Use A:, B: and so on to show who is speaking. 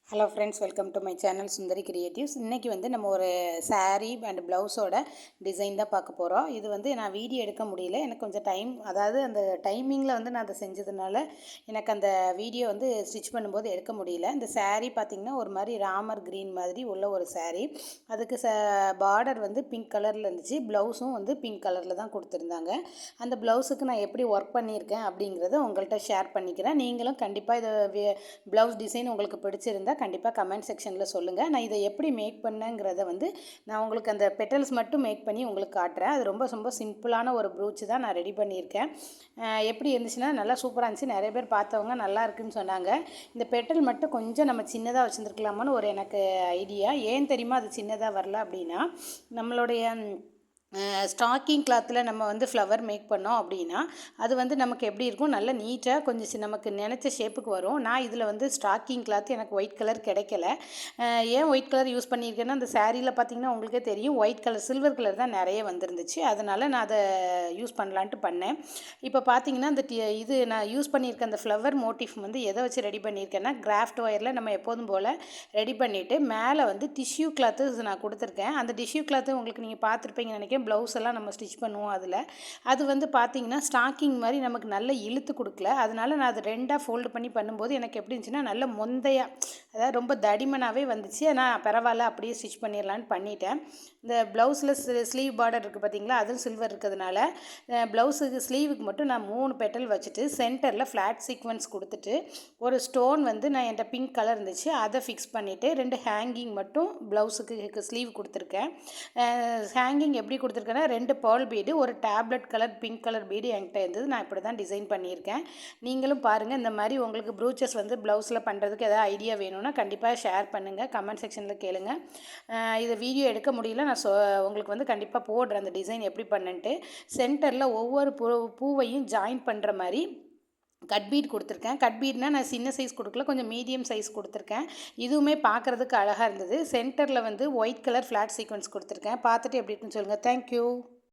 A: Hello friends, welcome to my channel Sundari creatives. இன்றைக்கி வந்து நம்ம ஒரு சாரீ அண்ட் ப்ளவுஸோட டிசைன் தான் பார்க்க போகிறோம். இது வந்து நான் வீடியோ எடுக்க முடியல, எனக்கு கொஞ்சம் டைம், அதாவது அந்த டைமிங்கில் வந்து நான் அதை செஞ்சதுனால எனக்கு அந்த வீடியோ வந்து ஸ்டிச் பண்ணும்போது எடுக்க முடியல. இந்த சாரீ பார்த்திங்கன்னா ஒரு மாதிரி ராமர் க்ரீன் மாதிரி உள்ள ஒரு சாரீ. அதுக்கு பார்டர் வந்து பிங்க் கலரில் இருந்துச்சு, ப்ளவுஸும் வந்து பிங்க் கலரில் தான் கொடுத்துருந்தாங்க. அந்த ப்ளவுஸுக்கு நான் எப்படி ஒர்க் பண்ணியிருக்கேன் அப்படிங்கிறத உங்கள்கிட்ட ஷேர் பண்ணிக்கிறேன். நீங்களும் கண்டிப்பாக இதை ப்ளவுஸ் டிசைன் உங்களுக்கு பிடிச்சிருந்தா கண்டிப்பாக கமெண்ட் செக்ஷனில் சொல்லுங்கள். நான் இதை எப்படி மேக் பண்ணேங்கிறத வந்து நான் உங்களுக்கு அந்த பெட்டல்ஸ் மட்டும் மேக் பண்ணி உங்களுக்கு காட்டுறேன். அது ரொம்ப ரொம்ப சிம்பிளான ஒரு ப்ரூச் தான் நான் ரெடி பண்ணியிருக்கேன். எப்படி இருந்துச்சுன்னா நல்லா சூப்பராக இருந்துச்சு. நிறைய பேர் பார்த்தவங்க நல்லா இருக்குன்னு சொன்னாங்க. இந்த பெட்டல் மட்டும் கொஞ்சம் நம்ம சின்னதாக வச்சுருந்துருக்கலாமான்னு ஒரு எனக்கு ஐடியா. ஏன் தெரியுமா அது சின்னதாக வரல அப்படின்னா, நம்மளுடைய ஸ்டாக்கிங் கிளாத்தில் நம்ம வந்து ஃப்ளவர் மேக் பண்ணோம் அப்படின்னா அது வந்து நமக்கு எப்படி இருக்கும், நல்லா நீட்டாக கொஞ்சம் நமக்கு நினச்ச ஷேப்புக்கு வரும். நான் இதில் வந்து ஸ்டாக்கிங் கிளாத் எனக்கு ஒயிட் கலர் கிடைக்கல. ஏன் ஒயிட் கலர் யூஸ் பண்ணியிருக்கேன்னா, அந்த சாரியில் பார்த்திங்கன்னா உங்களுக்கே தெரியும், ஒயிட் கலர் சில்வர் கலர் தான் நிறைய வந்துருந்துச்சு. அதனால் நான் அதை யூஸ் பண்ணலான்ட்டு பண்ணேன். இப்போ பார்த்திங்கன்னா அந்த இது நான் யூஸ் பண்ணியிருக்க அந்த ஃப்ளவர் மோட்டிஃப் வந்து எதை வச்சு ரெடி பண்ணியிருக்கேன்னா, கிராஃப்ட் ஒயரில் நம்ம எப்போதும் போல் ரெடி பண்ணிவிட்டு மேலே வந்து டிஷ்யூ கிளாத்து நான் கொடுத்துருக்கேன். அந்த டிஷ்யூ கிளாத்து உங்களுக்கு நீங்கள் பார்த்துருப்பீங்கன்னு நினைக்கிறேன். ப்ளவுஸ் எல்லாம் நம்ம ஸ்டிச் பண்ணுவோம் அதில். அது வந்து பார்த்திங்கன்னா ஸ்டாக்கிங் மாதிரி நமக்கு நல்ல இழுத்து கொடுக்கல. அதனால் நான் அதை ரெண்டாக ஃபோல்டு பண்ணி பண்ணும்போது எனக்கு எப்படி இருந்துச்சுன்னா, நல்ல மொந்தையாக, அதாவது ரொம்ப தடிமனாகவே வந்துச்சு. ஆனால் பரவாயில்ல, அப்படியே ஸ்டிச் பண்ணிடலான்னு பண்ணிட்டேன். இந்த ப்ளவுஸில் ஸ்லீவ் பார்டர் இருக்குது பார்த்திங்களா, அதில் சில்வர் இருக்கிறதுனால ப்ளவுஸுக்கு ஸ்லீவுக்கு மட்டும் நான் 3 பெட்டல் வச்சுட்டு சென்டரில் ஃப்ளாட் சீக்வன்ஸ் கொடுத்துட்டு ஒரு ஸ்டோன் வந்து நான் என்கிட்ட பிங்க் கலர் இருந்துச்சு அதை ஃபிக்ஸ் பண்ணிவிட்டு 2 ஹேங்கிங் மட்டும் ப்ளவுஸுக்கு ஸ்லீவ் கொடுத்துருக்கேன். ஹேங்கிங் எப்படி கொடுத்துருக்கேன்னா, 2 பேர்ல் பீடு, ஒரு tablet colour pink colour bead என்கிட்ட இருந்தது. நான் இப்படி தான் டிசைன் பண்ணியிருக்கேன். நீங்களும் பாருங்கள். இந்த மாதிரி உங்களுக்கு ப்ரூச்சஸ் வந்து ப்ளவுஸில் பண்ணுறதுக்கு எதாவது ஐடியா வேணும்னா கண்டிப்பாக ஷேர் பண்ணுங்கள், கமெண்ட் செக்ஷனில் கேளுங்க. இதை வீடியோ எடுக்க முடியல, நான் உங்களுக்கு வந்து கண்டிப்பாக போடுறேன் அந்த டிசைன் எப்படி பண்ணன்ட்டு. சென்டரில் ஒவ்வொரு பூவையும் ஜாயின் பண்ணுற மாதிரி கட் பீட் கொடுத்துருக்கேன். கட் பீட்னால் நான் சின்ன சைஸ் கொடுக்கல, கொஞ்சம் மீடியம் சைஸ் கொடுத்துருக்கேன். இதுவுமே பார்க்குறதுக்கு அழகாக இருந்தது. சென்டரில் வந்து ஒயிட் கலர் ஃப்ளாட் சீக்வன்ஸ் கொடுத்துருக்கேன். பார்த்துட்டு எப்படி இருக்குன்னு சொல்லுங்கள். தேங்க்யூ.